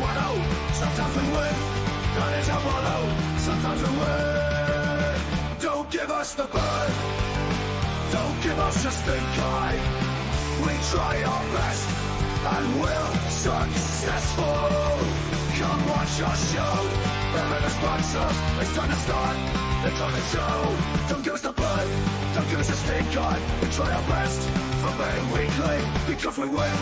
motto. Sometimes we win, that is our motto. Sometimes we win. Don't give us the bird, don't give us just the kind. We try our best and we're successful. Come watch our show, remember the sponsors. It's time to start the talking show. Don't give us the blood, don't give us the stink eye. We try our best for being weekly because we win.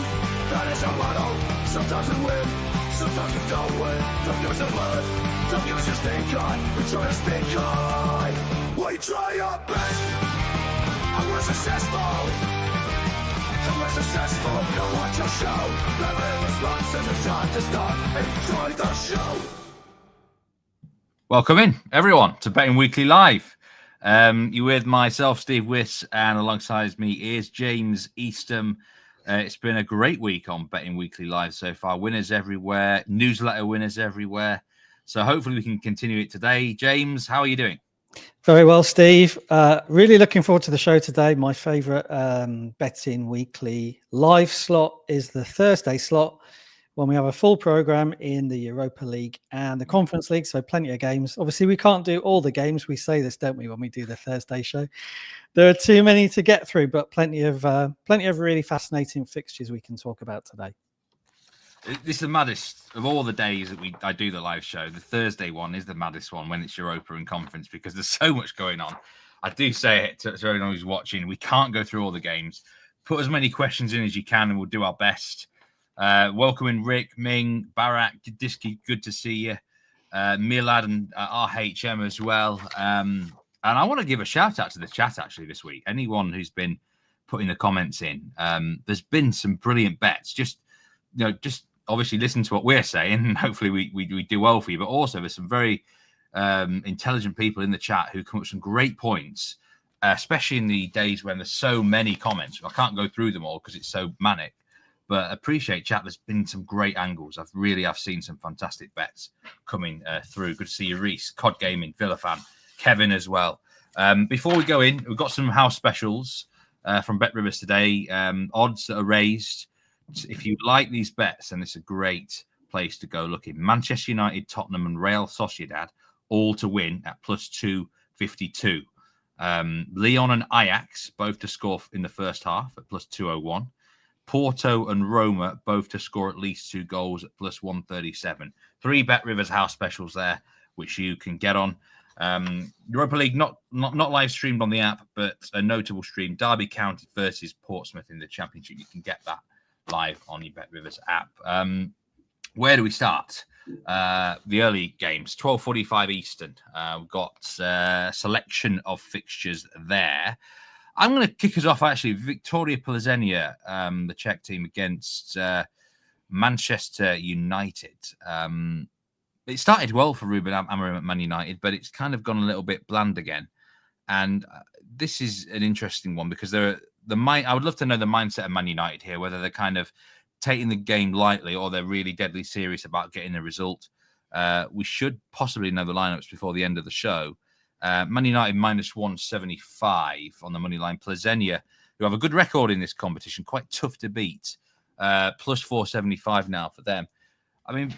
That is our motto. Sometimes we win, sometimes we don't win. Don't give us the blood, don't give us the stink eye. We try our stink eye. We try our best and we're successful. And we're successful. Come watch our show. Remember the sponsors. It's time to start. Enjoy the show. Welcome in, everyone, to Betting Weekly Live. You're with myself, Steve Wyss, and alongside me is James Eastham. It's been a great week on Betting Weekly Live so far. Winners everywhere, newsletter winners everywhere. So hopefully we can continue it today. James, how are you doing? Very well, Steve. Really looking forward to the show today. My favourite Betting Weekly Live slot is the Thursday slot, when we have a full program in the Europa League and the Conference League, so plenty of games. Obviously, we can't do all the games. We say this, don't we, when we do the Thursday show? There are too many to get through, but plenty of really fascinating fixtures we can talk about today. This is the maddest of all the days that I do the live show. The Thursday one is the maddest one when it's Europa and Conference because there's so much going on. I do say it to everyone who's watching. We can't go through all the games. Put as many questions in as you can and we'll do our best. Welcoming Rick, Ming, Barak, Diski, good to see you. Milad and RHM as well. And I want to give a shout out to the chat actually this week. Anyone who's been putting the comments in, there's been some brilliant bets. Just obviously listen to what we're saying and hopefully we do well for you. But also there's some very intelligent people in the chat who come up with some great points, especially in the days when there's so many comments. I can't go through them all because it's so manic. But appreciate chat. There's been some great angles. I've seen some fantastic bets coming through. Good to see you, Reese, COD Gaming, Villa fan, Kevin as well. Before we go in, we've got some house specials from Bet Rivers today. Odds that are raised. If you like these bets, then it's a great place to go looking. Manchester United, Tottenham, and Real Sociedad all to win at plus 252. Lyon and Ajax both to score in the first half at plus 201. Porto and Roma both to score at least 2 goals at plus 137. 3 Bet Rivers house specials there, which you can get on. Europa League not live streamed on the app, but a notable stream. Derby County versus Portsmouth in the Championship. You can get that live on your Bet Rivers app. Where do we start? The early games, 12:45 Eastern. We've got a selection of fixtures there. I'm going to kick us off, actually. Viktoria Plzen, the Czech team, against Manchester United. It started well for Ruben Amorim at Man United, but it's kind of gone a little bit bland again. And this is an interesting one because I would love to know the mindset of Man United here, whether they're kind of taking the game lightly or they're really deadly serious about getting the result. We should possibly know the lineups before the end of the show. Man United minus 175 on the money line. Plzen, who have a good record in this competition, quite tough to beat. Plus 475 now for them. I mean,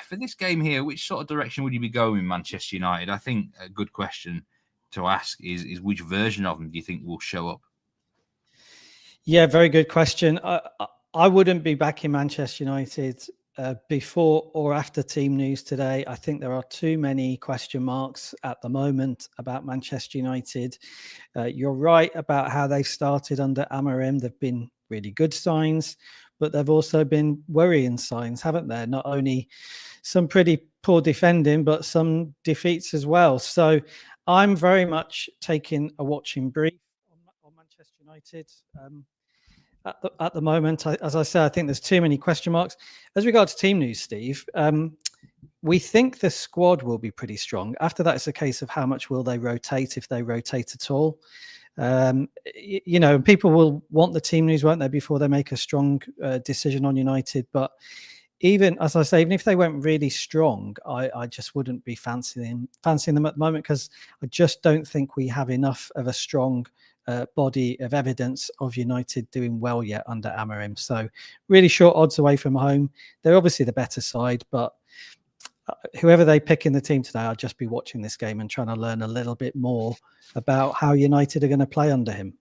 for this game here, which sort of direction would you be going with Manchester United? I think a good question to ask is which version of them do you think will show up? Yeah, very good question. I wouldn't be backing Manchester United before or after team news today. I think there are too many question marks at the moment about Manchester United. You're right about how they've started under Amorim. They've been really good signs, but they've also been worrying signs, haven't there? Not only some pretty poor defending, but some defeats as well. So I'm very much taking a watching brief on Manchester United. At the moment, as I said, I think there's too many question marks. As regards to team news, Steve, we think the squad will be pretty strong. After that, it's a case of how much will they rotate, if they rotate at all. People will want the team news, won't they, before they make a strong decision on United. But even, as I say, even if they went really strong, I just wouldn't be fancying them at the moment because I just don't think we have enough of a strong body of evidence of United doing well yet under Amorim. So really short odds away from home. They're obviously the better side, but whoever they pick in the team today, I'll just be watching this game and trying to learn a little bit more about how United are going to play under him.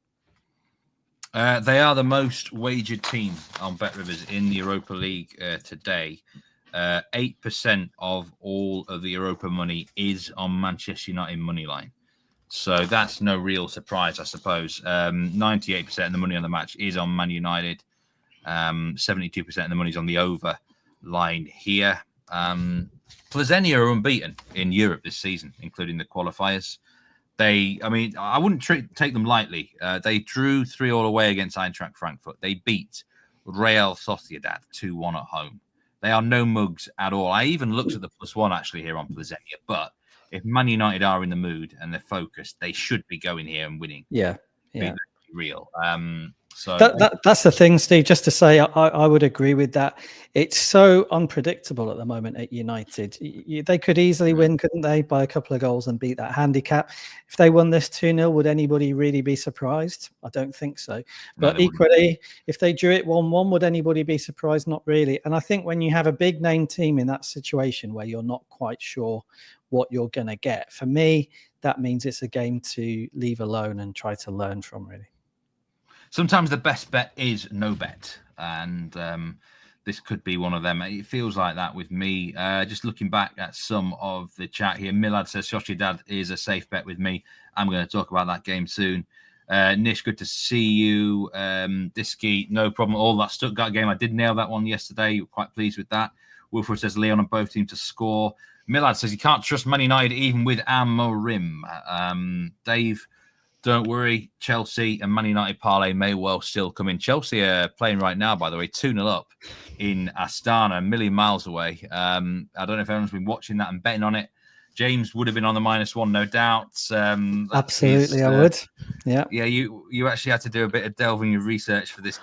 They are the most wagered team on BetRivers in the Europa League today. 8% of all of the Europa money is on Manchester United money line. So that's no real surprise, I suppose. 98% of the money on the match is on Man United. 72% of the money is on the over line here. Plzen are unbeaten in Europe this season, including the qualifiers. I wouldn't take them lightly. They drew 3-3 away against Eintracht Frankfurt. They beat Real Sociedad 2-1 at home. They are no mugs at all. I even looked at the +1 actually here on Plzen, but if Man United are in the mood and they're focused, they should be going here and winning. Yeah. Be real. So that's the thing, Steve. Just to say, I would agree with that. It's so unpredictable at the moment at United. They could easily win, couldn't they, by a couple of goals and beat that handicap. If they won this 2-0, would anybody really be surprised? I don't think so. But equally, if they drew it 1-1, would anybody be surprised? Not really. And I think when you have a big name team in that situation where you're not quite sure what you're going to get, for me, that means it's a game to leave alone and try to learn from, really. Sometimes the best bet is no bet, and this could be one of them. It feels like that with me. Just looking back at some of the chat here, Milad says Sociedad is a safe bet with me. I'm going to talk about that game soon. Nish, good to see you. Diski, no problem. All that Stuttgart game, I did nail that one yesterday. Quite pleased with that. Wilfred says Lyon on both teams to score. Milad says you can't trust Man United even with Amorim. Dave, don't worry, Chelsea and Man United parlay may well still come in. Chelsea are playing right now, by the way, 2-0 up in Astana, a million miles away. I don't know if anyone's been watching that and betting on it. James would have been on the -1, no doubt. Absolutely, I would. Yeah. Yeah, you actually had to do a bit of delving your research for this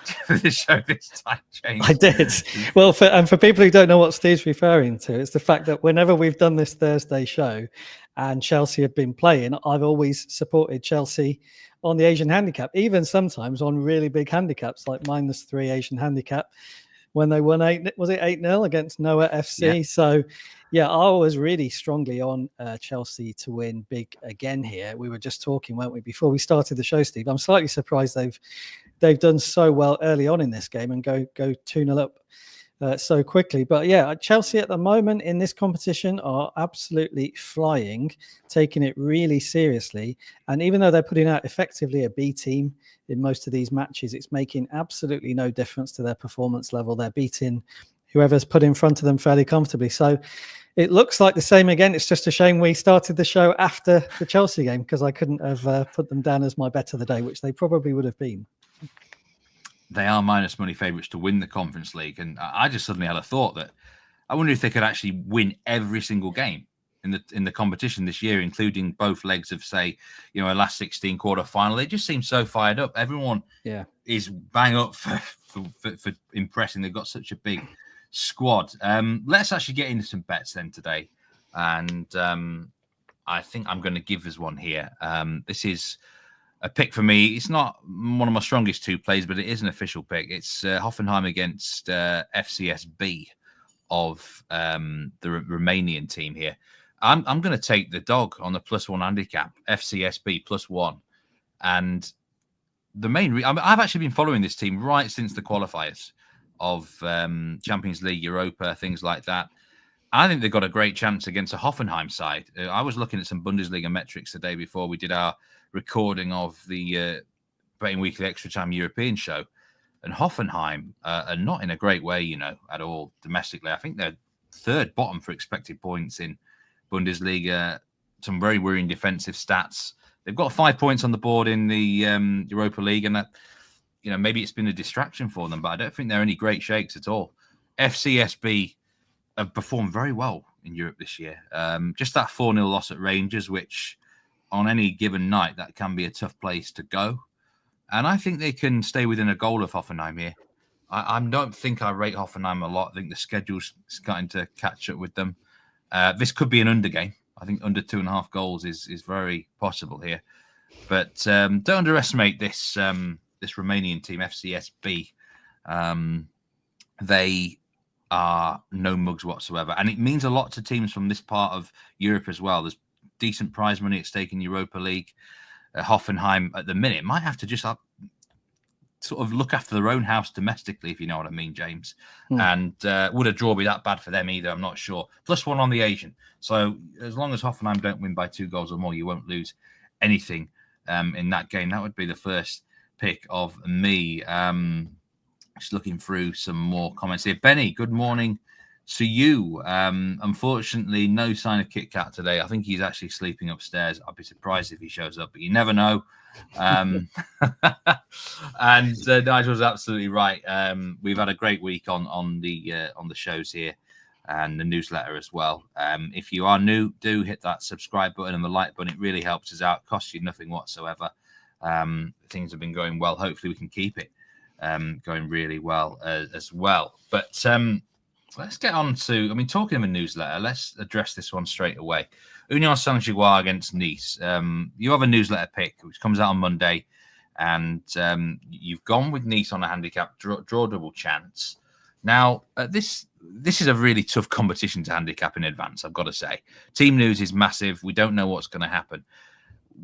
show this time, James. I did. Well, for people who don't know what Steve's referring to, it's the fact that whenever we've done this Thursday show and Chelsea have been playing, I've always supported Chelsea on the Asian handicap, even sometimes on really big handicaps like -3 Asian handicap when they won 8-0 against Noah FC. Yeah. So, yeah, I was really strongly on Chelsea to win big again here. We were just talking, weren't we, before we started the show, Steve? I'm slightly surprised they've done so well early on in this game and go 2-0 up so quickly. But yeah, Chelsea at the moment in this competition are absolutely flying, taking it really seriously. And even though they're putting out effectively a B team in most of these matches, it's making absolutely no difference to their performance level. They're beating whoever's put in front of them fairly comfortably. So it looks like the same again. It's just a shame we started the show after the Chelsea game because I couldn't have put them down as my bet of the day, which they probably would have been. They are minus money favourites to win the Conference League. And I just suddenly had a thought that I wonder if they could actually win every single game in the competition this year, including both legs of, say, a last 16 quarter final. They just seem so fired up. Everyone is bang up for impressing. They've got such a big squad. Let's actually get into some bets then today. And I think I'm going to give us one here. This is a pick for me. It's not one of my strongest two plays, but it is an official pick. It's Hoffenheim against FCSB of the Romanian team here. I'm going to take the dog on the +1 handicap, FCSB +1. And the main I've actually been following this team right since the qualifiers of Champions League, Europa, things like that. I think they've got a great chance against a Hoffenheim side. I was looking at some Bundesliga metrics the day before we did our recording of the Betting Weekly Extra Time European show. And Hoffenheim are not in a great way, at all domestically. I think they're third bottom for expected points in Bundesliga. Some very worrying defensive stats. They've got 5 points on the board in the Europa League, and that, maybe it's been a distraction for them, but I don't think they're any great shakes at all. FCSB have performed very well in Europe this year. Just that 4-0 loss at Rangers, which on any given night, that can be a tough place to go. And I think they can stay within a goal of Hoffenheim here. I don't think I rate Hoffenheim a lot. I think the schedule's starting to catch up with them. This could be an under game. I think under 2.5 goals is very possible here. But don't underestimate this this Romanian team, FCSB. They are no mugs whatsoever, and it means a lot to teams from this part of Europe as well. There's decent prize money at stake in Europa League. Hoffenheim at the minute might have to just sort of look after their own house domestically, if you know what I mean, James. And would a draw be that bad for them either? I'm not sure. +1 on the Asian. So as long as Hoffenheim don't win by 2 goals or more, you won't lose anything in that game. That would be the first pick of me. Just looking through some more comments here. Benny, good morning to you. Unfortunately, no sign of Kit Kat today. I think he's actually sleeping upstairs. I'd be surprised if he shows up, but you never know. And Nigel's absolutely right. We've had a great week on the shows here and the newsletter as well. If you are new, do hit that subscribe button and the like button. It really helps us out. Costs you nothing whatsoever. Things have been going well. Hopefully we can keep it going really well as well. But let's get on to, talking of a newsletter, let's address this one straight away. Union Saint-Gilloise against Nice. You have a newsletter pick, which comes out on Monday, and you've gone with Nice on a handicap draw double chance. Now, this is a really tough competition to handicap in advance, I've got to say. Team news is massive. We don't know what's going to happen.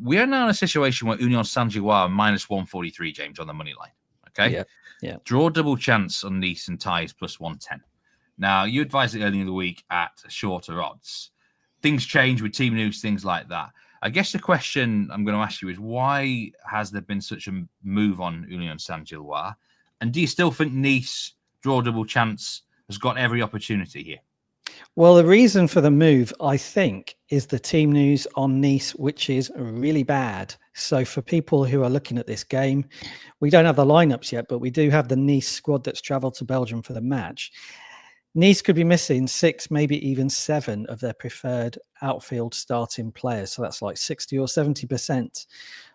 We are now in a situation where Union Saint-Gilloise are -143, James, on the money line. Okay? Yeah. Draw double chance on Nice and ties +110. Now, you advised it earlier in the week at shorter odds. Things change with team news, things like that. I guess the question I'm going to ask you is, why has there been such a move on Union Saint-Gilloise? And do you still think Nice draw double chance has got every opportunity here? Well, the reason for the move, I think, is the team news on Nice, which is really bad. So for people who are looking at this game, we don't have the lineups yet, but we do have the Nice squad that's travelled to Belgium for the match. Nice could be missing 6, maybe even 7 of their preferred outfield starting players. So that's like 60 or 70%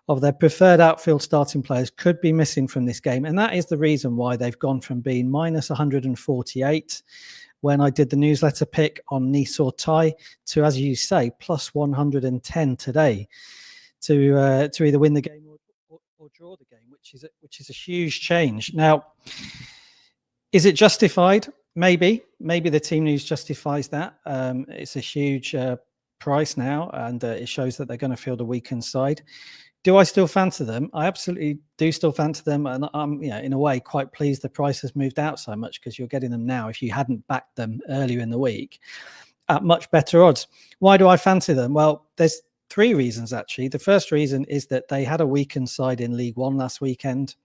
of their preferred outfield starting players could be missing from this game. And that is the reason why they've gone from being -148 when I did the newsletter pick on Nice or tie to, as you say, +110 today to either win the game or draw the game, which is a huge change. Now, is it justified? Maybe the team news justifies that. It's a huge price now, and it shows that they're going to field a weakened side. Do I still fancy them? I absolutely do still fancy them, and I'm, in a way, quite pleased the price has moved out so much, because you're getting them now, if you hadn't backed them earlier in the week, at much better odds. Why do I fancy them? Well, there's 3 reasons actually. The first reason is that they had a weakened side in League One last weekend,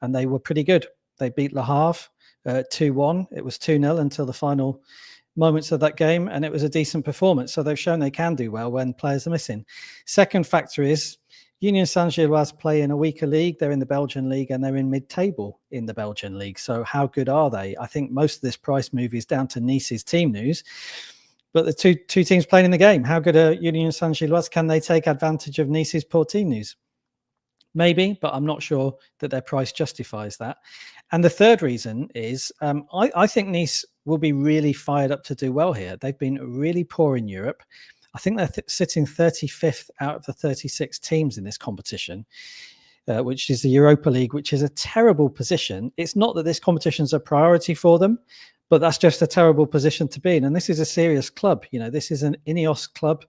and they were pretty good. They beat Le Havre 2-1. It was 2-0 until the final moments of that game, and it was a decent performance. So they've shown they can do well when players are missing. Second factor is Union Saint-Gilloise play in a weaker league. They're in the Belgian league, and they're in mid-table in the Belgian league. So how good are they? I think most of this price move is down to Nice's team news. But the two teams playing in the game, how good are Union Saint-Gilloise? Can they take advantage of Nice's poor team news? Maybe, but I'm not sure that their price justifies that. And the third reason is I think Nice will be really fired up to do well here. They've been really poor in Europe. I think they're sitting 35th out of the 36 teams in this competition, which is the Europa League, which is a terrible position. It's not that this competition's a priority for them, but that's just a terrible position to be in. And this is a serious club. This is an Ineos club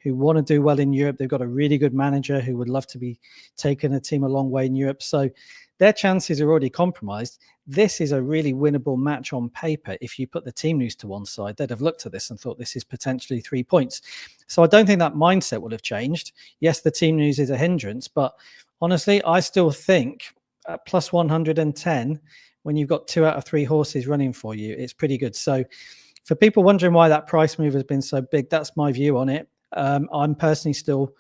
who want to do well in Europe. They've got a really good manager who would love to be taking a team a long way in Europe. So their chances are already compromised. This is a really winnable match on paper. If you put the team news to one side, they'd have looked at this and thought this is potentially 3 points. So I don't think that mindset will have changed. Yes, the team news is a hindrance, but honestly, I still think at +110, when you've got 2 out of 3 horses running for you, it's pretty good. So for people wondering why that price move has been so big, that's my view on it. I'm personally still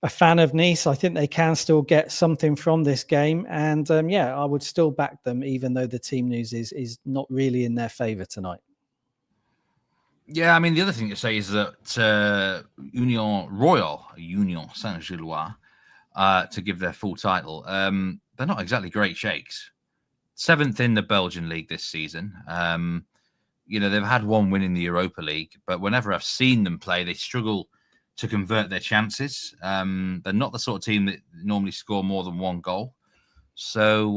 a fan of Nice. I think they can still get something from this game. And I would still back them, even though the team news is not really in their favour tonight. Yeah, the other thing to say is that Union Saint-Gilloise, to give their full title, they're not exactly great shakes. 7th in the Belgian league this season. They've had 1 win in the Europa League, but whenever I've seen them play, they struggle to convert their chances. They're not the sort of team that normally score more than one goal. So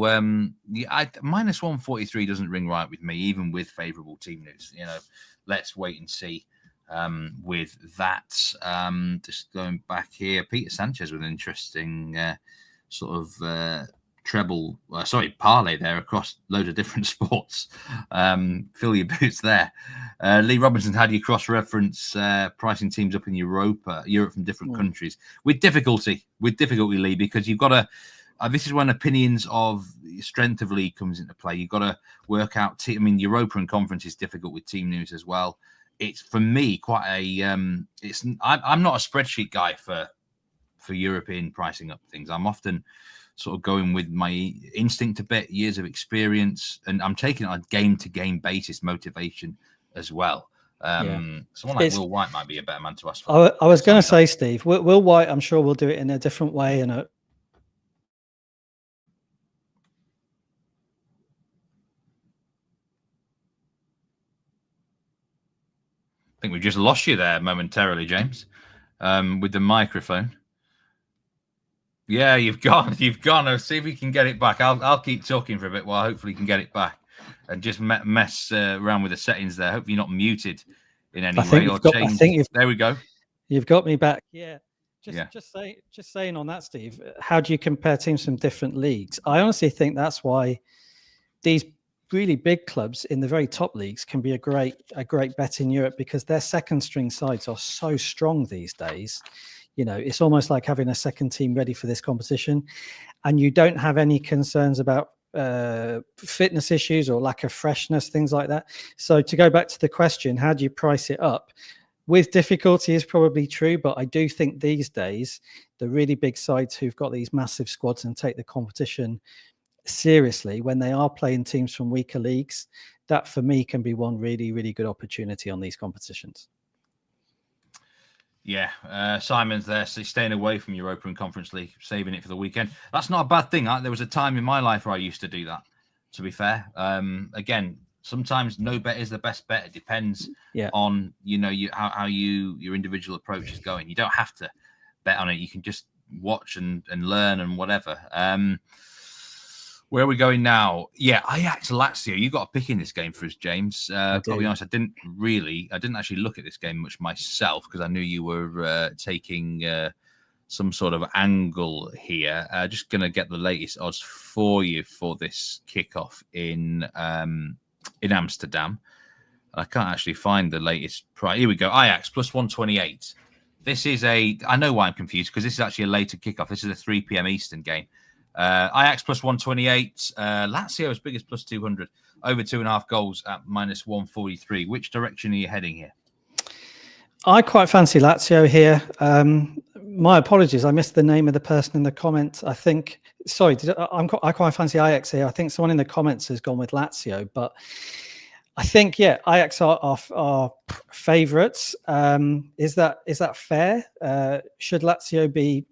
minus 143 doesn't ring right with me, even with favourable team news. Let's wait and see with that. Just going back here, Peter Sanchez with an interesting parlay there across loads of different sports. Fill your boots there. Lee Robinson, how do you cross-reference pricing teams up in Europe from different countries? With difficulty, Lee, because you've got to. This is when opinions of strength of league comes into play. You've got to work out. Europa and Conference is difficult with team news as well. It's for me quite a. I'm not a spreadsheet guy for European pricing up things. I'm often sort of going with my instinct a bit, years of experience, and I'm taking it on a game-to-game basis, motivation as well. Someone like Will White might be a better man to ask for. I was going to say, Steve, Will White, I'm sure will do it in a different way. I think we've just lost you there momentarily, James, with the microphone. Yeah, you've gone. I'll see if we can get it back. I'll keep talking for a bit while hopefully you can get it back and just mess around with the settings there. Hopefully you're not muted in any way or changed. There we go. You've got me back. Yeah. Just saying on that, Steve, how do you compare teams from different leagues? I honestly think that's why these really big clubs in the very top leagues can be a great bet in Europe, because their second string sides are so strong these days. It's almost like having a second team ready for this competition, and you don't have any concerns about fitness issues or lack of freshness, things like that. So to go back to the question, how do you price it up? With difficulty is probably true, but I do think these days, the really big sides who've got these massive squads and take the competition seriously, when they are playing teams from weaker leagues, that for me can be one really, really good opportunity on these competitions. Yeah, Simon's there, so staying away from Europa and Conference League, saving it for the weekend. That's not a bad thing. There was a time in my life where I used to do that, to be fair. Again, sometimes no bet is the best bet. It depends on, how your individual approach is going. You don't have to bet on it. You can just watch and learn and whatever. Where are we going now? Yeah, Ajax Lazio. You got a pick in this game for us, James. Got to be honest, I didn't actually look at this game much myself, because I knew you were taking some sort of angle here. Just going to get the latest odds for you for this kickoff in Amsterdam. I can't actually find the latest price. Here we go. Ajax plus 128. This is I know why I'm confused, because this is actually a later kickoff. This is a 3 p.m. Eastern game. Ajax plus 128, Lazio as big as plus 200, over 2.5 goals at minus 143. Which direction are you heading here? I quite fancy Lazio here. My apologies, I missed the name of the person in the comment. I think, I quite fancy Ajax here. I think someone in the comments has gone with Lazio, but I think, Ajax are favourites. Is that fair? Should Lazio be,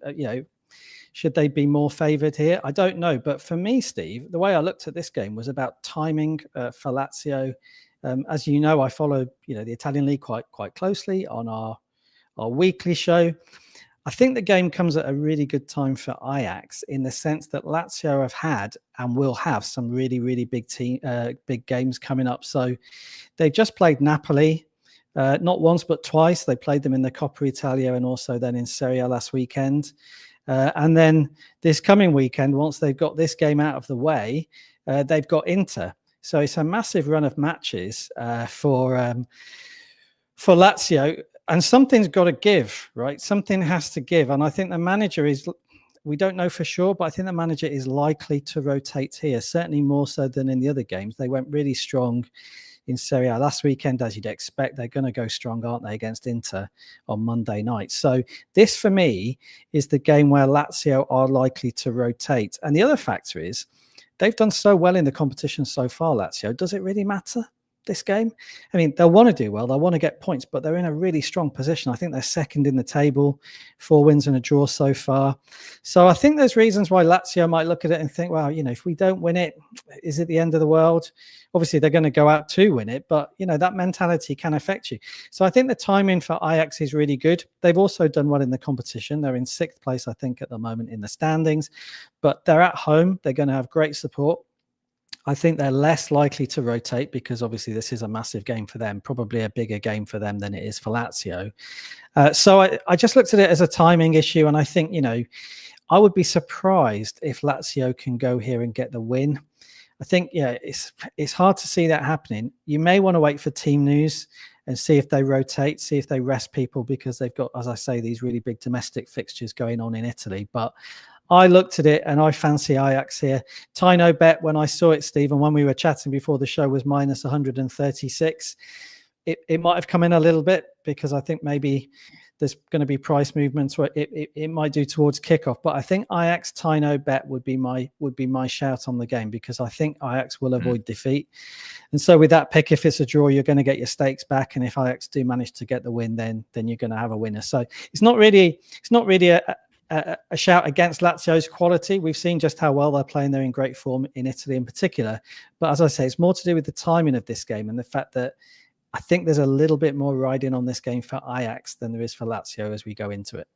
should they be more favoured here? I don't know. But for me, Steve, the way I looked at this game was about timing for Lazio. As you know, I follow the Italian league quite closely on our weekly show. I think the game comes at a really good time for Ajax, in the sense that Lazio have had and will have some really, really big games coming up. So they've just played Napoli, not once but twice. They played them in the Coppa Italia and also then in Serie A last weekend. And then this coming weekend, once they've got this game out of the way, they've got Inter. So it's a massive run of matches for Lazio. And something's got to give, right? Something has to give. And I think the manager we don't know for sure, but I think the manager is likely to rotate here, certainly more so than in the other games. They went really strong in Serie A last weekend, as you'd expect. They're going to go strong, aren't they, against Inter on Monday night. So this, for me, is the game where Lazio are likely to rotate. And the other factor is they've done so well in the competition so far, Lazio. Does it really matter? this game. I mean, they'll want to do well. They'll want to get points, but they're in a really strong position. I think they're second in the table, 4 wins and a draw so far. So I think there's reasons why Lazio might look at it and think, well, if we don't win it, is it the end of the world? Obviously, they're going to go out to win it, but, that mentality can affect you. So I think the timing for Ajax is really good. They've also done well in the competition. They're in 6th place, I think, at the moment in the standings, but they're at home. They're going to have great support. I think they're less likely to rotate because obviously this is a massive game for them, probably a bigger game for them than it is for Lazio. So I just looked at it as a timing issue. And I think, I would be surprised if Lazio can go here and get the win. I think, it's hard to see that happening. You may want to wait for team news and see if they rotate, see if they rest people, because they've got, as I say, these really big domestic fixtures going on in Italy. But I looked at it and I fancy Ajax here. Tino bet when I saw it, Stephen, when we were chatting before the show, was minus 136. It might have come in a little bit because I think maybe there's going to be price movements where it might do towards kickoff. But I think Ajax Tino bet would be my shout on the game, because I think Ajax will avoid defeat. And so with that pick, if it's a draw, you're going to get your stakes back. And if Ajax do manage to get the win, then you're going to have a winner. So it's not really a shout against Lazio's quality. We've seen just how well they're playing. They're in great form in Italy in particular. But as I say, it's more to do with the timing of this game and the fact that I think there's a little bit more riding on this game for Ajax than there is for Lazio as we go into it.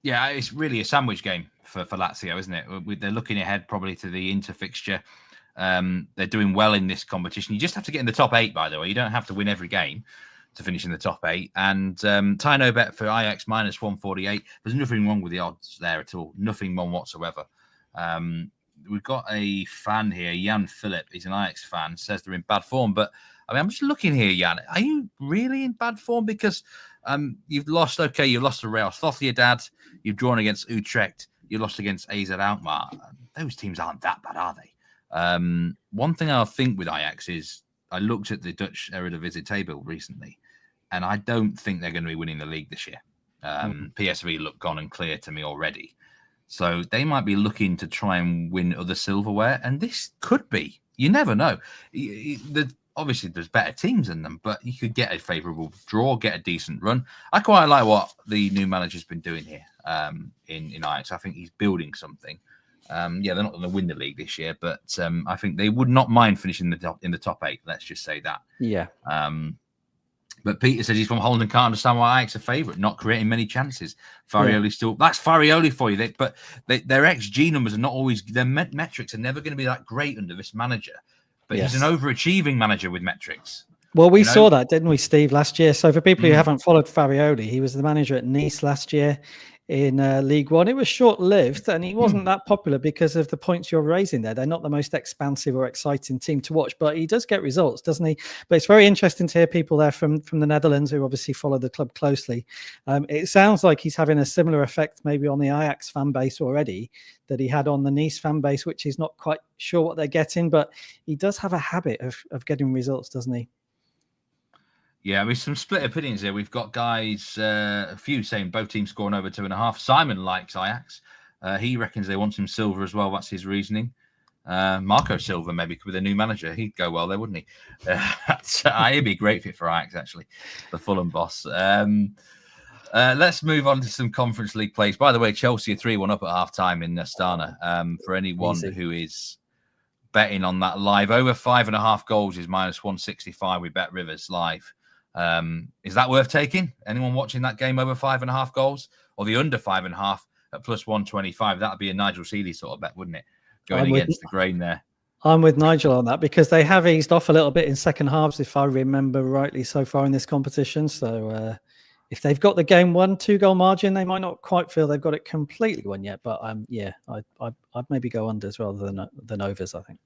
Yeah, it's really a sandwich game for Lazio, isn't it? They're looking ahead probably to the Inter fixture. They're doing well in this competition. You just have to get in the top 8, by the way. You don't have to win every game to finish in the top 8. And Tino bet for Ajax minus 148. There's nothing wrong with the odds there at all. Nothing wrong whatsoever. We've got a fan here, Jan Philip. He's an Ajax fan, says they're in bad form. But I mean, I'm just looking here, Jan. Are you really in bad form? Because you've lost to Real Sociedad. You've drawn against Utrecht. You lost against AZ Alkmaar. Those teams aren't that bad, are they? One thing I think with Ajax is I looked at the Dutch Eredivisie table recently, and I don't think they're going to be winning the league this year. PSV look gone and clear to me already. So they might be looking to try and win other silverware, and this could be. You never know. Obviously, there's better teams than them, but you could get a favourable draw, get a decent run. I quite like what the new manager's been doing here in Ajax. I think he's building something. They're not going to win the league this year, but I think they would not mind finishing in the top 8. Let's just say that. Yeah. But Peter says he's from Holland and can't understand why Ajax are favourite, not creating many chances. Farioli that's Farioli for you. But their XG numbers are not always, their metrics are never going to be that great under this manager. But he's an overachieving manager with metrics. Well, we saw that, didn't we, Steve, last year? So for people who haven't followed Farioli, he was the manager at Nice last year in League One. It was short-lived, and he wasn't that popular because of the points you're raising there. They're not the most expansive or exciting team to watch, but he does get results, doesn't he? But it's very interesting to hear people there from the Netherlands who obviously follow the club closely. It sounds like he's having a similar effect maybe on the Ajax fan base already that he had on the Nice fan base, which he's not quite sure what they're getting, but he does have a habit of getting results, doesn't he? Yeah, with some split opinions here. We've got guys, a few saying both teams scoring over 2.5. Simon likes Ajax. He reckons they want some silver as well. That's his reasoning. Marco Silva, maybe with a new manager. He'd go well there, wouldn't he? He'd be a great fit for Ajax, actually, the Fulham boss. Let's move on to some Conference League plays. By the way, Chelsea are 3-1 up at half-time in Astana. For anyone who is betting on that live, over 5.5 goals is minus 165. We bet Rivers live. Is that worth taking? Anyone watching that game over 5.5 goals, or the under 5.5 at plus 125? That'd be a Nigel Seeley sort of bet, wouldn't it? Going against the grain there. I'm with Nigel on that because they have eased off a little bit in second halves, if I remember rightly, so far in this competition. So if they've got the game won, 2-goal margin, they might not quite feel they've got it completely won yet. But I'd maybe go unders rather than overs, I think.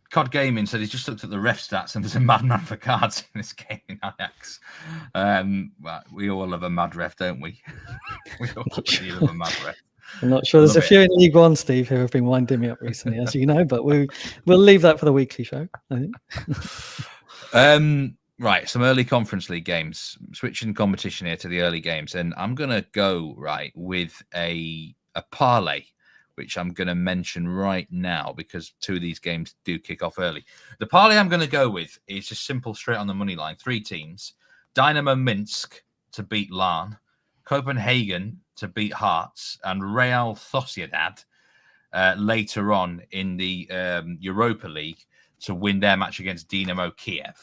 COD Gaming said he's just looked at the ref stats and there's a madman for cards in this game in Ajax. Well, we all love a mad ref, don't we? We all love a mad ref. I'm not sure. There's a few in League One, Steve, who have been winding me up recently, as you know, but we'll leave that for the weekly show, I think. Right, some early Conference League games. Switching competition here to the early games. And I'm going to go, with a parlay which I'm going to mention right now because 2 of these games do kick off early. The parlay I'm going to go with is just simple, straight on the money line. 3 teams: Dynamo Minsk to beat Lyon, Copenhagen to beat Hearts, and Real Sociedad later on in the Europa League to win their match against Dynamo Kyiv.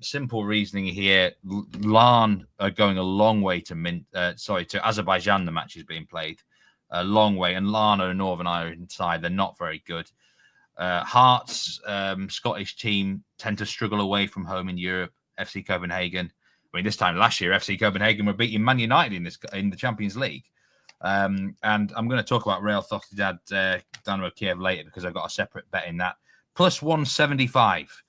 Simple reasoning here. Lyon are going a long way to Azerbaijan. The match is being played a long way, and Lyon are a Northern Ireland side. They're not very good. Hearts, Scottish team, tend to struggle away from home in Europe. FC Copenhagen. I mean, this time last year, FC Copenhagen were beating Man United in the Champions League. And I'm going to talk about Real Sociedad, Dynamo Kyiv later because I've got a separate bet in that. Plus 175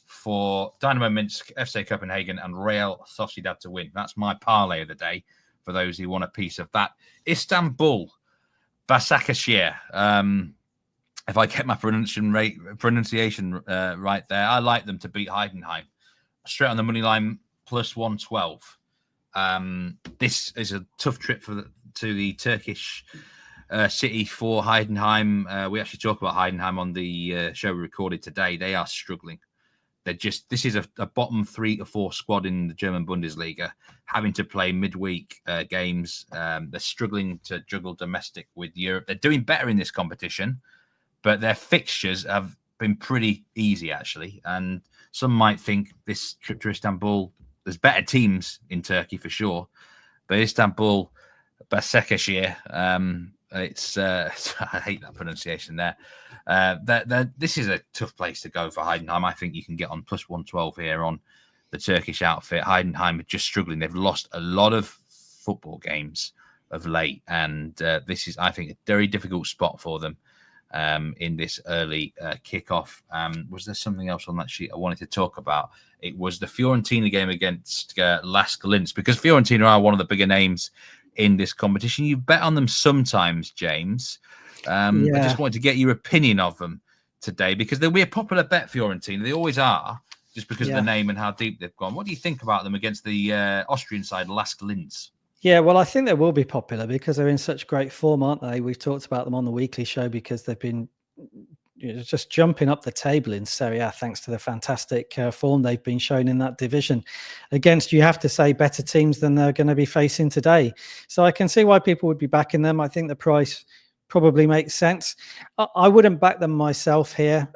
for Dynamo Minsk, FC Copenhagen, and Real Sociedad to win. That's my parlay of the day for those who want a piece of that. Istanbul, Basaksehir. If I get my pronunciation right there, I like them to beat Heidenheim. Straight on the money line, plus 112. This is a tough trip to the Turkish city for Heidenheim. We actually talk about Heidenheim on the show we recorded today. They are struggling. This is a bottom 3 to 4 squad in the German Bundesliga, having to play midweek games. They're struggling to juggle domestic with Europe. They're doing better in this competition, but their fixtures have been pretty easy, actually. And some might think this trip to Istanbul, there's better teams in Turkey for sure, but Istanbul, Basaksehir, it's I hate that pronunciation there. This is a tough place to go for Heidenheim. I think you can get on plus 112 here on the Turkish outfit. Heidenheim are just struggling. They've lost a lot of football games of late, and this is, I think, a very difficult spot for them in this early kickoff. Was there something else on that sheet I wanted to talk about? It was the Fiorentina game against Lask Linz, because Fiorentina are one of the bigger names in this competition. You bet on them sometimes, James. I just wanted to get your opinion of them today because they'll be a popular bet, Fiorentina. They always are, just because of the name and how deep they've gone. What do you think about them against the Austrian side, Lask Linz? Yeah, well, I think they will be popular because they're in such great form, aren't they? We've talked about them on the weekly show because they've been just jumping up the table in Serie A thanks to the fantastic form they've been shown in that division against, you have to say, better teams than they're going to be facing today. So I can see why people would be backing them. I think the price probably makes sense. I wouldn't back them myself here.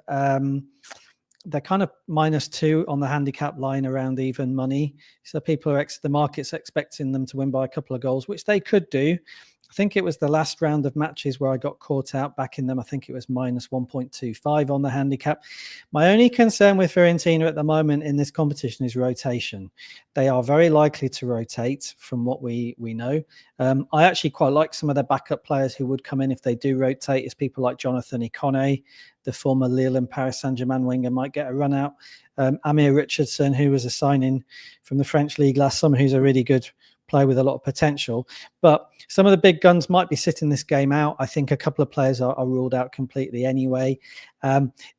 They're kind of -2 on the handicap line around even money. So people the market's expecting them to win by a couple of goals, which they could do. I think it was the last round of matches where I got caught out back in them. I think it was -1.25 on the handicap. My only concern with Fiorentina at the moment in this competition is rotation. They are very likely to rotate from what we know. I actually quite like some of their backup players who would come in if they do rotate. It's people like Jonathan Ikone, the former Lille and Paris Saint-Germain winger, might get a run out. Amir Richardson, who was a signing from the French league last summer, who's a really good player with a lot of potential. But some of the big guns might be sitting this game out. I think a couple of players are ruled out completely anyway.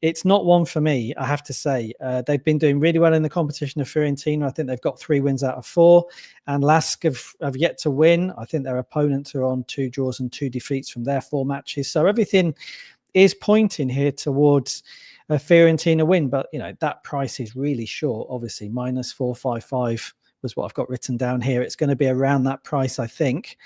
It's not one for me, I have to say. They've been doing really well in the competition of Fiorentina. I think they've got 3 wins out of 4, and Lask have yet to win. I think their opponents are on 2 draws and 2 defeats from their 4 matches. So everything is pointing here towards a Fiorentina win, but that price is really short. Obviously, -455 was what I've got written down here. It's going to be around that price, I think,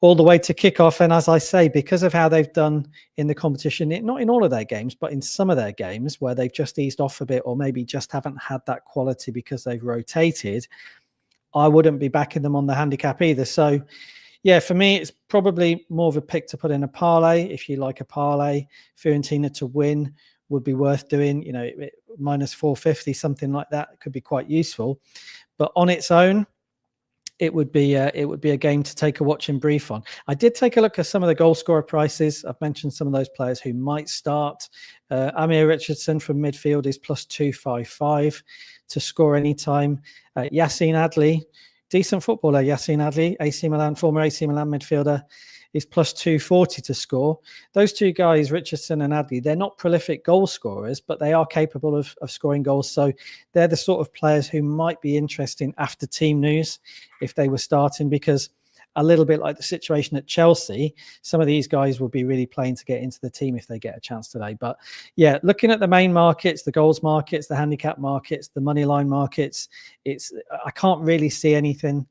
all the way to kickoff. And as I say, because of how they've done in the competition, not in all of their games, but in some of their games where they've just eased off a bit or maybe just haven't had that quality because they've rotated, I wouldn't be backing them on the handicap either. So yeah, for me, it's probably more of a pick to put in a parlay. If you like a parlay, Fiorentina to win would be worth doing, -450, something like that could be quite useful. But on its own, it would be a game to take a watching brief on. I did take a look at some of the goal scorer prices. I've mentioned some of those players who might start. Amir Richardson from midfield is +255 to score anytime. Yassine Adli, decent footballer, Yassine Adli, former AC Milan midfielder, is +240 to score. Those 2 guys, Richardson and Adli, they're not prolific goal scorers, but they are capable of scoring goals. So they're the sort of players who might be interesting after team news if they were starting, because a little bit like the situation at Chelsea. Some of these guys will be really playing to get into the team if they get a chance today. But yeah, looking at the main markets, the goals markets, the handicap markets, the money line markets, I can't really see anything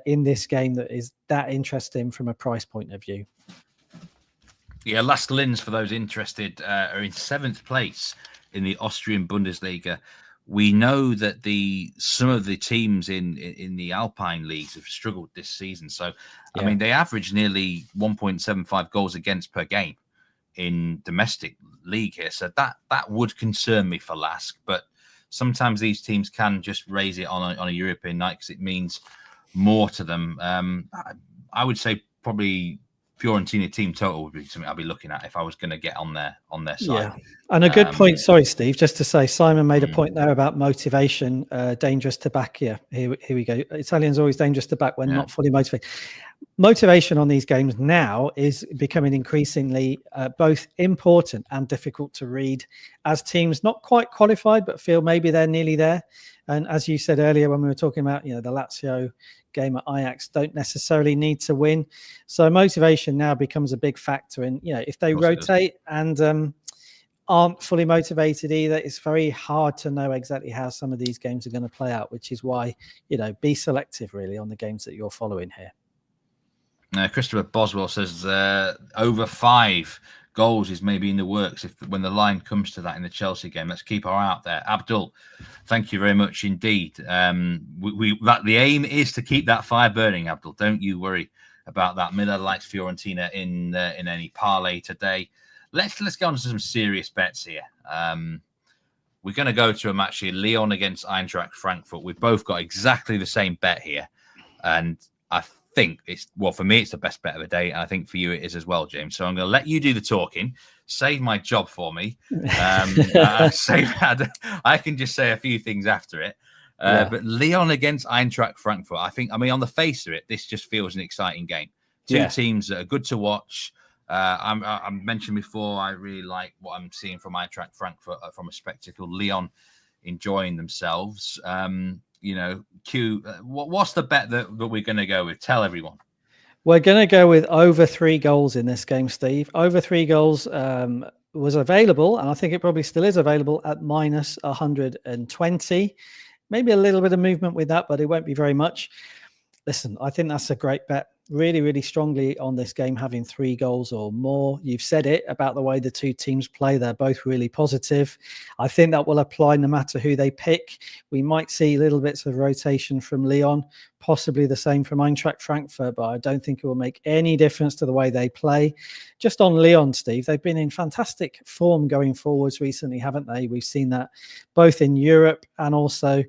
in this game that is that interesting from a price point of view. Yeah, Lask Linz, for those interested, are in 7th place in the Austrian Bundesliga. We know that some of the teams in the Alpine leagues have struggled this season. So, yeah. I mean, they average nearly 1.75 goals against per game in domestic league here. So that would concern me for Lask. But sometimes these teams can just raise it on a European night because it means more to them. I would say probably Fiorentina team total would be something I'll be looking at if I was going to get on their side. Yeah, and a good point. Sorry, Steve, just to say, Simon made a point there about motivation, dangerous to back. Here we go. Italians always dangerous to back when not fully motivated. Motivation on these games now is becoming increasingly both important and difficult to read as teams not quite qualified, but feel maybe they're nearly there. And as you said earlier, when we were talking about, the Lazio game at Ajax, don't necessarily need to win. So motivation now becomes a big factor. And, if they rotate and aren't fully motivated either, it's very hard to know exactly how some of these games are going to play out, which is why, be selective really on the games that you're following here. Christopher Boswell says over 5 goals is maybe in the works when the line comes to that in the Chelsea game. Let's keep our eye out there. Abdul, thank you very much indeed. The aim is to keep that fire burning, Abdul. Don't you worry about that. Miller likes Fiorentina in any parlay today. Let's go on to some serious bets here. We're going to go to a match here, Lyon against Eintracht Frankfurt. We've both got exactly the same bet here, and I think for me it's the best bet of the day, and I think for you it is as well, James. So I'm going to let you do the talking, save my job for me. I can just say a few things after it. But Lyon against Eintracht Frankfurt, on the face of it, this just feels an exciting game. Two teams that are good to watch. I mentioned before, I really like what I'm seeing from Eintracht Frankfurt from a spectacle. Lyon enjoying themselves. What's the bet that we're going to go with? Tell everyone. We're going to go with over 3 goals in this game, Steve. Over 3 goals was available, and I think it probably still is available at minus 120. Maybe a little bit of movement with that, but it won't be very much. Listen, I think that's a great bet. Really, really strongly on this game, having 3 goals or more. You've said it about the way the two teams play. They're both really positive. I think that will apply no matter who they pick. We might see little bits of rotation from Lyon, possibly the same from Eintracht Frankfurt, but I don't think it will make any difference to the way they play. Just on Lyon, Steve, they've been in fantastic form going forwards recently, haven't they? We've seen that both in Europe and also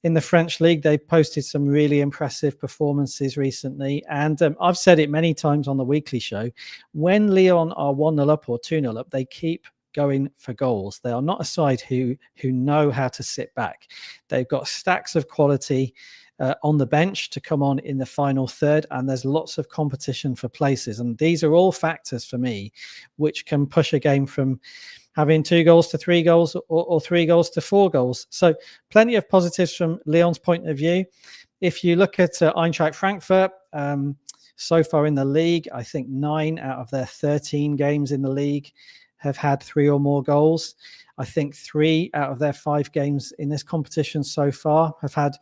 in the French league. They've posted some really impressive performances recently. And I've said it many times on the weekly show, when Lyon are 1-0 up or 2-0 up, they keep going for goals. They are not a side who know how to sit back. They've got stacks of quality on the bench to come on in the final third, and there's lots of competition for places. And these are all factors for me which can push a game from having 2 goals to 3 goals or 3 goals to 4 goals. So plenty of positives from Lyon's point of view. If you look at Eintracht Frankfurt, so far in the league, I think 9 out of their 13 games in the league have had 3 or more goals. I think 3 out of their 5 games in this competition so far have had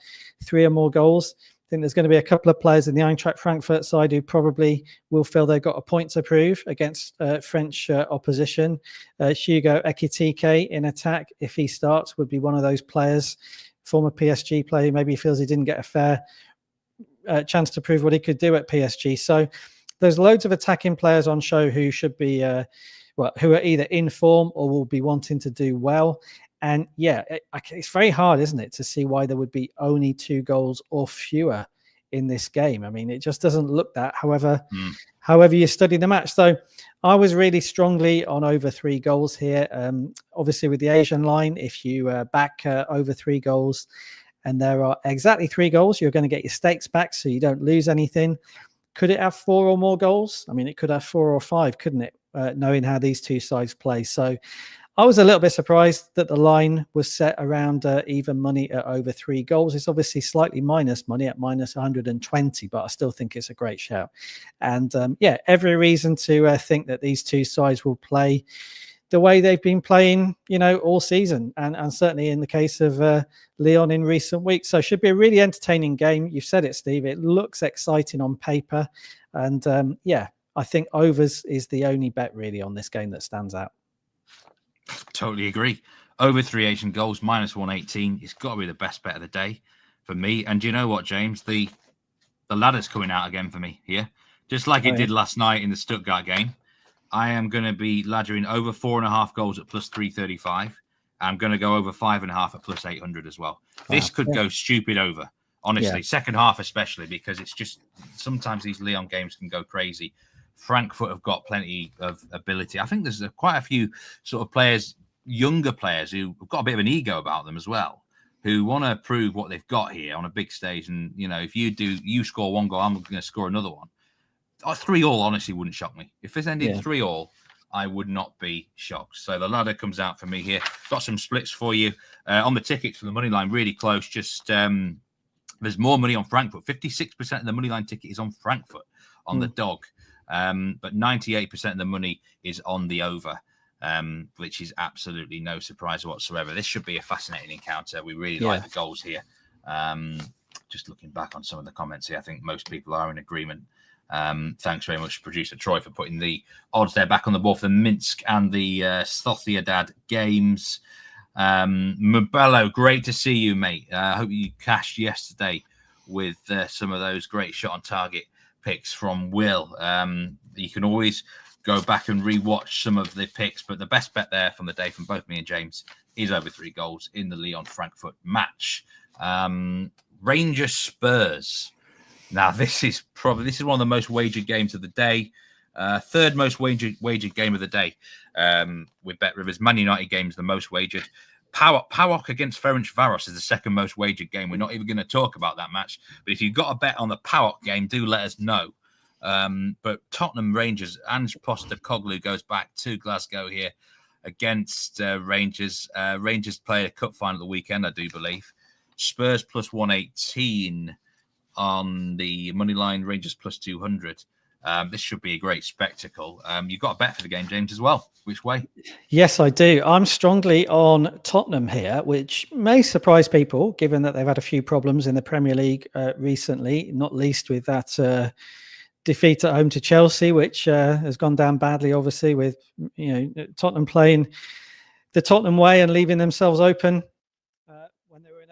3 or more goals. I think there's going to be a couple of players in the Eintracht Frankfurt side who probably will feel they've got a point to prove against French opposition. Hugo Ekitike in attack, if he starts, would be one of those players. Former PSG player, maybe he feels he didn't get a fair chance to prove what he could do at PSG. So there's loads of attacking players on show who should be, who are either in form or will be wanting to do well. And yeah, it's very hard, isn't it, to see why there would be only 2 goals or fewer in this game. I mean, it just doesn't look that, however you study the match. So I was really strongly on over 3 goals here. Obviously with the Asian line, if you back over 3 goals and there are exactly 3 goals, you're going to get your stakes back so you don't lose anything. Could it have 4 or more goals? I mean, it could have 4 or 5, couldn't it? Knowing how these two sides play. So I was a little bit surprised that the line was set around even money at over 3 goals. It's obviously slightly minus money at minus 120, but I still think it's a great shout. And every reason to think that these two sides will play the way they've been playing, all season, and certainly in the case of Lyon in recent weeks. So it should be a really entertaining game. You've said it, Steve. It looks exciting on paper. And I think overs is the only bet really on this game that stands out. Totally agree. Over 3 Asian goals, minus 118. It's got to be the best bet of the day for me. And do you know what, James? The ladder's coming out again for me here. Just like it did last night in the Stuttgart game. I am going to be laddering over 4.5 goals at plus 335. I'm going to go over 5.5 at plus 800 as well. Wow. This could go stupid over, honestly. Second half especially, because it's just sometimes these Lyon games can go crazy. Frankfurt have got plenty of ability. I think there's quite a few sort of players, younger players, who have got a bit of an ego about them as well, who want to prove what they've got here on a big stage. And, if you score 1 goal, I'm going to score another one. 3-3 honestly wouldn't shock me. If this ended 3-3, I would not be shocked. So the ladder comes out for me here. Got some splits for you on the tickets for the money line, really close. Just there's more money on Frankfurt. 56% of the money line ticket is on Frankfurt on the dog. But 98% of the money is on the over, which is absolutely no surprise whatsoever. This should be a fascinating encounter. We really like the goals here. Just looking back on some of the comments here, I think most people are in agreement. Thanks very much, producer Troy, for putting the odds there back on the board for the Minsk and the Sociedad games. Mabello, great to see you, mate. I hope you cashed yesterday with some of those great shot on target picks from Will. You can always go back and rewatch some of the picks, but the best bet there from the day from both me and James is over 3 goals in the Lyon Frankfurt match. Rangers Spurs. Now this is one of the most wagered games of the day. Third most wagered game of the day with Bet Rivers. Man United game is the most wagered. PAOK against Ferencvaros is the second most wagered game. We're not even going to talk about that match. But if you've got a bet on the PAOK game, do let us know. But Tottenham Rangers, Ange Postecoglou goes back to Glasgow here against Rangers. Rangers play a cup final at the weekend, I do believe. Spurs plus 118 on the money line, Rangers plus 200. This should be a great spectacle. You've got a bet for the game, James, as well. Which way? Yes, I do. I'm strongly on Tottenham here, which may surprise people, given that they've had a few problems in the Premier League recently, not least with that defeat at home to Chelsea, which has gone down badly, obviously, with Tottenham playing the Tottenham way and leaving themselves open when they were in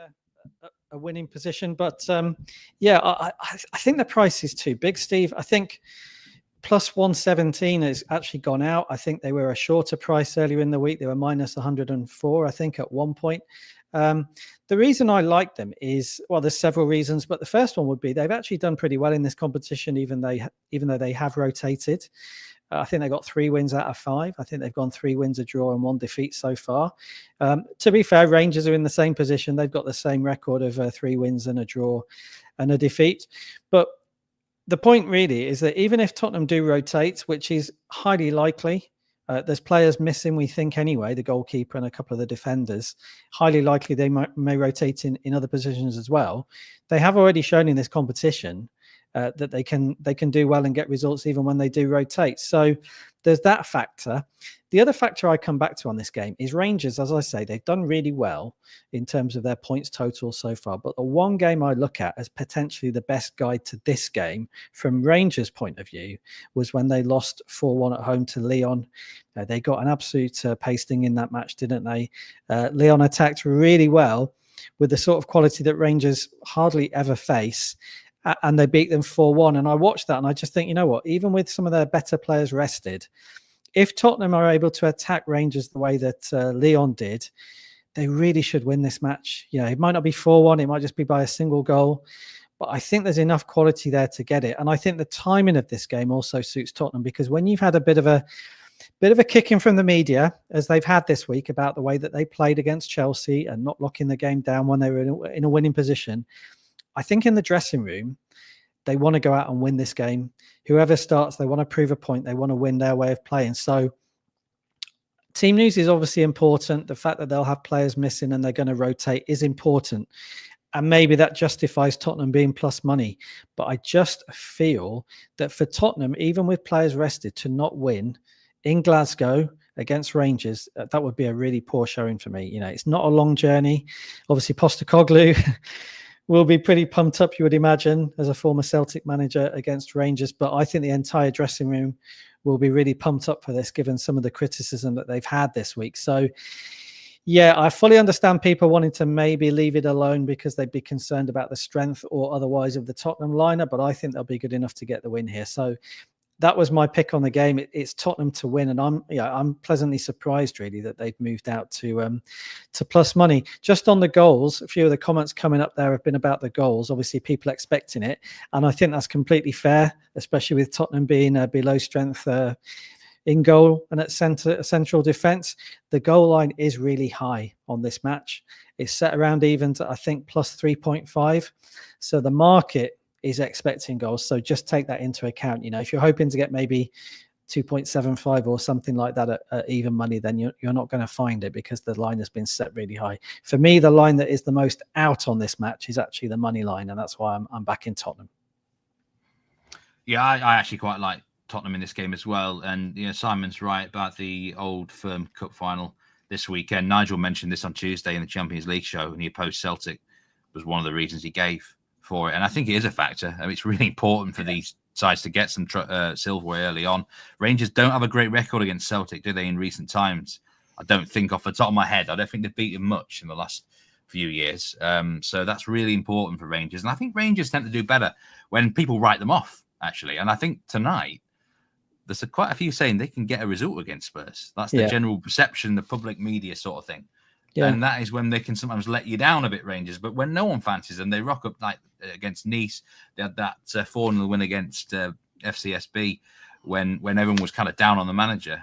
a winning position. But I think the price is too big, Steve. I think plus 117 has actually gone out. I think they were a shorter price earlier in the week. They were minus 104, I think, at one point. The reason I like them is, well, there's several reasons, but the first one would be they've actually done pretty well in this competition, even though they have rotated. I think they got 3 wins out of 5. I think they've gone 3 wins, a draw, and 1 defeat so far. To be fair, Rangers are in the same position. They've got the same record of 3 wins and a draw and a defeat. But the point really is that even if Tottenham do rotate, which is highly likely, there's players missing, we think anyway, the goalkeeper and a couple of the defenders. Highly likely they may rotate in other positions as well. They have already shown in this competition that they can do well and get results even when they do rotate. So there's that factor. The other factor I come back to on this game is Rangers. As I say, they've done really well in terms of their points total so far. But the one game I look at as potentially the best guide to this game from Rangers' point of view was when they lost 4-1 at home to Lyon. They got an absolute pasting in that match, didn't they? Lyon attacked really well with the sort of quality that Rangers hardly ever face. And they beat them 4-1. And I watched that and I just think, you know what, even with some of their better players rested, if Tottenham are able to attack Rangers the way that Lyon did, they really should win this match. It might not be 4-1, it might just be by a single goal, but I think there's enough quality there to get it. And I think the timing of this game also suits Tottenham, because when you've had a bit of a kicking from the media, as they've had this week, about the way that they played against Chelsea and not locking the game down when they were in a winning position, I think in the dressing room, they want to go out and win this game. Whoever starts, they want to prove a point. They want to win their way of playing. So team news is obviously important. The fact that they'll have players missing and they're going to rotate is important. And maybe that justifies Tottenham being plus money. But I just feel that for Tottenham, even with players rested, to not win in Glasgow against Rangers, that would be a really poor showing for me. You know, it's not a long journey. Obviously, Postecoglou will be pretty pumped up, you would imagine, as a former Celtic manager against Rangers. But I think the entire dressing room will be really pumped up for this, given some of the criticism that they've had this week. So, yeah, I fully understand people wanting to maybe leave it alone because they'd be concerned about the strength or otherwise of the Tottenham lineup, but I think they'll be good enough to get the win here. So that was my pick on the game. It's Tottenham to win, and I'm pleasantly surprised really that they've moved out to plus money. Just on the goals, a few of the comments coming up there have been about the goals. Obviously, people expecting it, and I think that's completely fair, especially with Tottenham being below strength in goal and at central defence. The goal line is really high on this match. It's set around even to, I think, plus 3.5. So the market is expecting goals. So just take that into account. You know, if you're hoping to get maybe 2.75 or something like that at even money, then you're not going to find it because the line has been set really high. For me, the line that is the most out on this match is actually the money line, and that's why I'm back in Tottenham. Yeah, I actually quite like Tottenham in this game as well. And you know, Simon's right about the Old Firm Cup final this weekend. Nigel mentioned this on Tuesday in the Champions League show, and he opposed Celtic was one of the reasons he gave for it. And I think it is a factor. I mean, it's really important for these sides to get some silverware early on. Rangers don't have a great record against Celtic, do they, in recent times? I don't think, off the top of my head, I don't think they've beaten much in the last few years. So that's really important for Rangers. And I think Rangers tend to do better when people write them off, actually. And I think tonight, there's quite a few saying they can get a result against Spurs. That's the general perception, the public media sort of thing. Yeah. And that is when they can sometimes let you down a bit, Rangers. But when no one fancies them, they rock up like against Nice. They had that 4-0 win against FCSB when everyone was kind of down on the manager.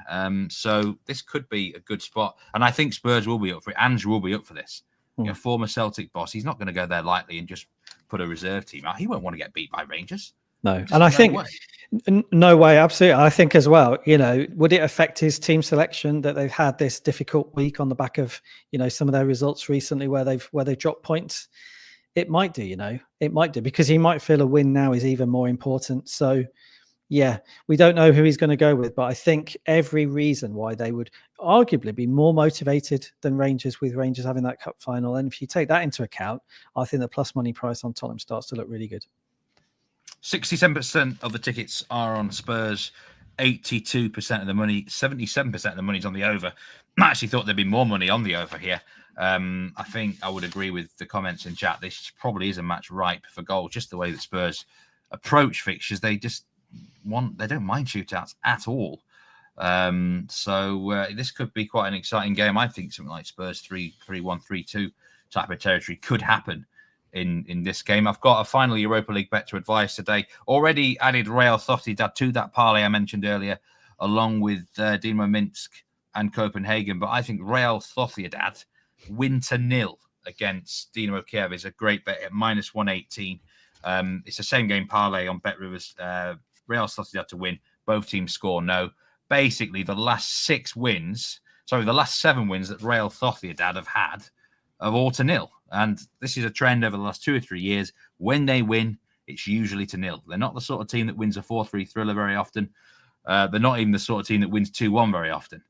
So this could be a good spot. And I think Spurs will be up for it. Ange will be up for this. You know, former Celtic boss. He's not going to go there lightly and just put a reserve team out. He won't want to get beat by Rangers. No. And I think no way, absolutely. I think as well, you know, would it affect his team selection that they've had this difficult week on the back of, you know, some of their results recently where they've dropped points? It might do, you know, it might do, because he might feel a win now is even more important. So yeah, we don't know who he's going to go with, but I think every reason why they would arguably be more motivated than Rangers, with Rangers having that cup final. And if you take that into account, I think the plus money price on Tottenham starts to look really good. 67% of the tickets are on Spurs, 82% of the money, 77% of the money's on the over. I actually thought there'd be more money on the over here. I think I would agree with the comments in chat. This probably is a match ripe for goal. Just the way that Spurs approach fixtures, they don't mind shootouts at all. So this could be quite an exciting game. I think something like Spurs 3-1, 3-2 type of territory could happen in this game. I've got a final Europa League bet to advise today. Already added Real Sociedad to that parlay I mentioned earlier, along with Dynamo Minsk and Copenhagen. But I think Real Sociedad win to 0 against Dynamo Kyiv is a great bet at -118. It's the same game parlay on Bet Rivers. Real Sociedad to win. Both teams score no. Basically, the last 7 wins that Real Sociedad have had are all to 0. And this is a trend over the last 2 or 3 years. When they win, it's usually to 0. They're not the sort of team that wins a 4-3 thriller very often. They're not even the sort of team that wins 2-1 very often.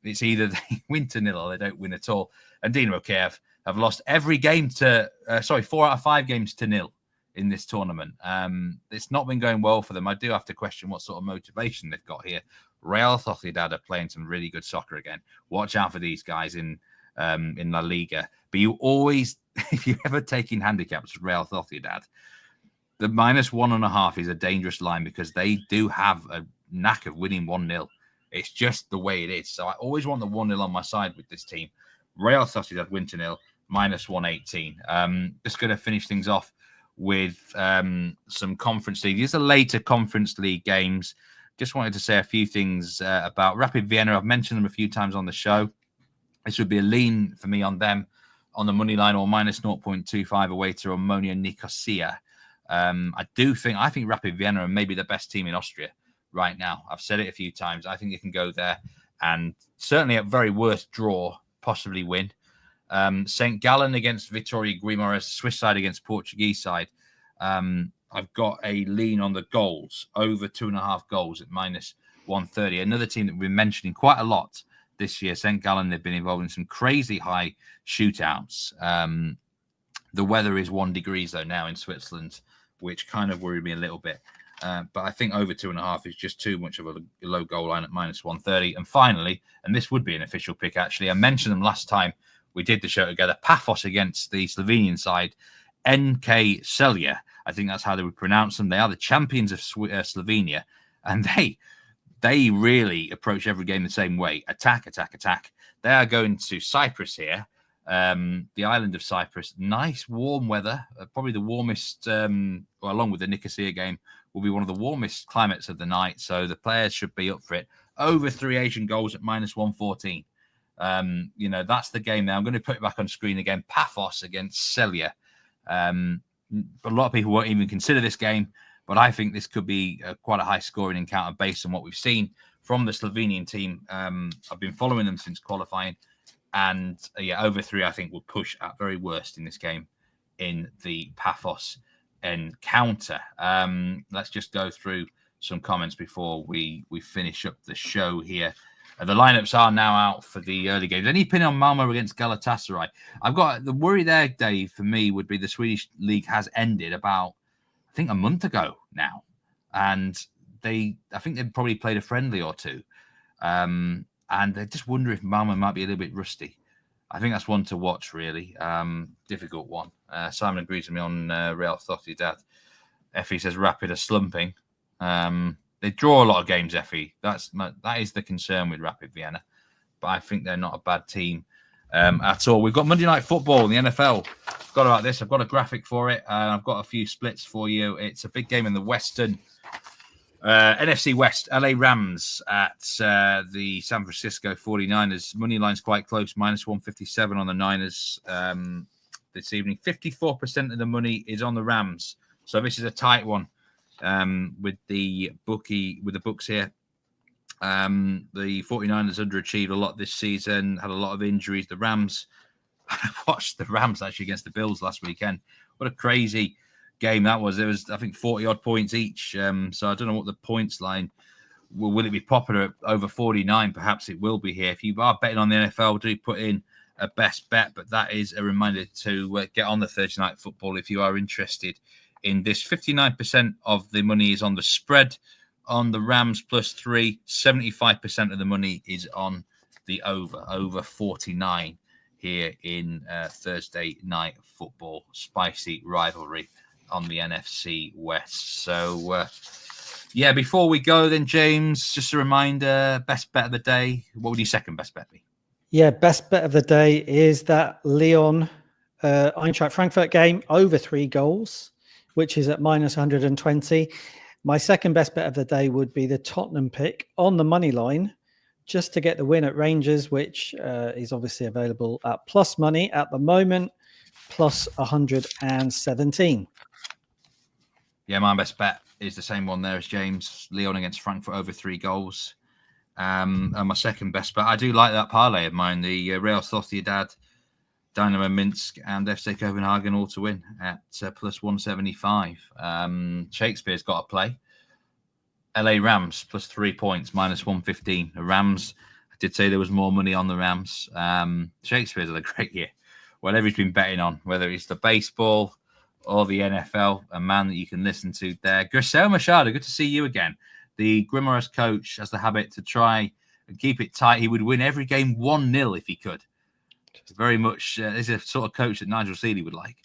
It's either they win to 0 or they don't win at all. And Dynamo Kyiv have lost every game 4 out of 5 games to 0 in this tournament. It's not been going well for them. I do have to question what sort of motivation they've got here. Real Sociedad are playing some really good soccer again. Watch out for these guys in La Liga. But you always, if you're ever taking handicaps with Real Sociedad, the -1.5 is a dangerous line because they do have a knack of winning 1-0. It's just the way it is. So I always want the 1-0 on my side with this team. Real Sociedad win to 0, -118. Just going to finish things off with some Conference League. These are later Conference League games. Just wanted to say a few things about Rapid Vienna. I've mentioned them a few times on the show. This would be a lean for me on them on the money line, or -0.25 away to Omonia Nicosia. I think Rapid Vienna are maybe the best team in Austria right now. I've said it a few times. I think they can go there and certainly at very worst draw, possibly win. St. Gallen against Viktoria Guimarães, Swiss side against Portuguese side. I've got a lean on the goals, over 2.5 goals at -130. Another team that we've been mentioning quite a lot this year, St. Gallen, they've been involved in some crazy high shootouts. The weather is 1 degree though now in Switzerland, which kind of worried me a little bit. But I think over 2.5 is just too much of a low goal line at -130. And finally, and this would be an official pick actually, I mentioned them last time we did the show together, Paphos against the Slovenian side, NK Celje. I think that's how they would pronounce them. They are the champions of Slovenia, and they really approach every game the same way. Attack, attack, attack. They are going to Cyprus here, the island of Cyprus. Nice warm weather, probably the warmest, along with the Nicosia game, will be one of the warmest climates of the night. So the players should be up for it. Over 3 Asian goals at -114. That's the game now. I'm going to put it back on screen again. Paphos against Celje. A lot of people won't even consider this game, but I think this could be quite a high scoring encounter based on what we've seen from the Slovenian team. I've been following them since qualifying, and over 3 I think will push at very worst in this game in the Paphos encounter. Let's just go through some comments before we finish up the show here. The lineups are now out for the early games. Any opinion on Malmo against Galatasaray? I've got the worry there, Dave, for me would be the Swedish league has ended about, I think, a month ago now. And I think they've probably played a friendly or two. And I just wonder if Malmo might be a little bit rusty. I think that's one to watch, really. Difficult one. Simon agrees with me on Real Sociedad. Effie says Rapid are slumping. They draw a lot of games, Effie. That is the concern with Rapid Vienna. But I think they're not a bad team at all. We've got Monday Night Football in the NFL. Forgot about this. I've got a graphic for it. I've got a few splits for you. It's a big game in the Western NFC West. LA Rams at the San Francisco 49ers. Money line's quite close. -157 on the Niners this evening. 54% of the money is on the Rams. So this is a tight one. With the books here. The 49ers underachieved a lot this season, had a lot of injuries. The Rams, I watched the Rams actually against the Bills last weekend. What a crazy game that was. There was, I think, 40 odd points each. So I don't know what the points line will it be popular at over 49? Perhaps it will be here. If you are betting on the NFL, do put in a best bet. But that is a reminder to get on the Thursday Night Football if you are interested in this. 59% of the money is on the spread on the Rams +3. 75% of the money is on the over 49 here in Thursday Night Football. Spicy rivalry on the NFC West. So, before we go then, James, just a reminder, best bet of the day. What would your second best bet be? Yeah, best bet of the day is that Lyon Eintracht Frankfurt game over 3 goals, which is at -120. My second best bet of the day would be the Tottenham pick on the money line, just to get the win at Rangers, which is obviously available at plus money at the moment, +117. Yeah, my best bet is the same one there as James. Lyon against Frankfurt over 3 goals. And my second best bet, I do like that parlay of mine, the Real Sociedad, Dynamo Minsk and FC Copenhagen all to win at +175. Shakespeare's got to play. LA Rams +3 points, -115. The Rams, I did say there was more money on the Rams. Shakespeare's had a great year. Whatever he's been betting on, whether it's the baseball or the NFL, a man that you can listen to there. Grisel Machado, good to see you again. The Guimarães coach has the habit to try and keep it tight. He would win every game 1-0 if he could. Very much, this is a sort of coach that Nigel Seeley would like.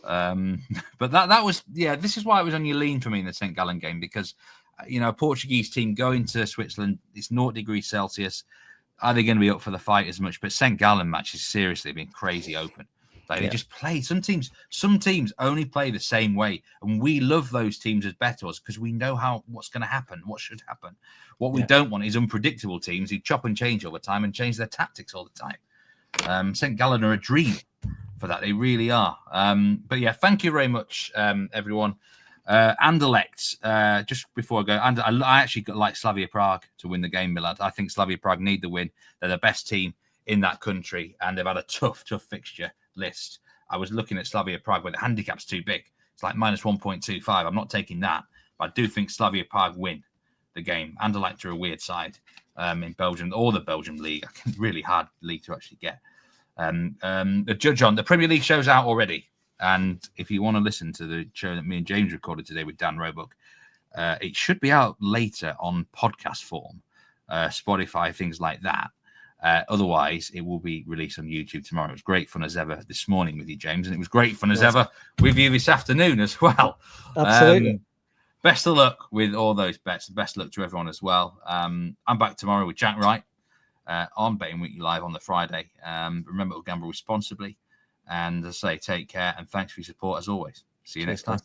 But that was, this is why it was on your lean for me in the St. Gallen game, because, a Portuguese team going to Switzerland, it's 0 degrees Celsius. Are they going to be up for the fight as much? But St. Gallen matches seriously been crazy open. They just play. Some teams only play the same way. And we love those teams as bettors because we know what's going to happen, what should happen. What we don't want is unpredictable teams who chop and change all the time and change their tactics all the time. St. Gallen are a dream for that. They really are. But thank you very much, everyone. Anderlecht, just before I go, I actually like Slavia Prague to win the game, Milad. I think Slavia Prague need the win. They're the best team in that country, and they've had a tough fixture list. I was looking at Slavia Prague, but the handicap's too big. It's like minus 1.25. I'm not taking that, but I do think Slavia Prague win the game. Anderlecht are a weird side in Belgium, or the Belgium league. Really hard league to actually get. The judge on the Premier League show's out already. And if you want to listen to the show that me and James recorded today with Dan Roebuck, it should be out later on podcast form, Spotify, things like that. Otherwise, it will be released on YouTube tomorrow. It was great fun as ever this morning with you, James, and it was great fun as ever with you this afternoon as well. Absolutely. Best of luck with all those bets. Best of luck to everyone as well. I'm back tomorrow with Jack Wright on Betting Weekly Live on the Friday. Remember to gamble responsibly. And as I say, take care and thanks for your support as always. See you next time.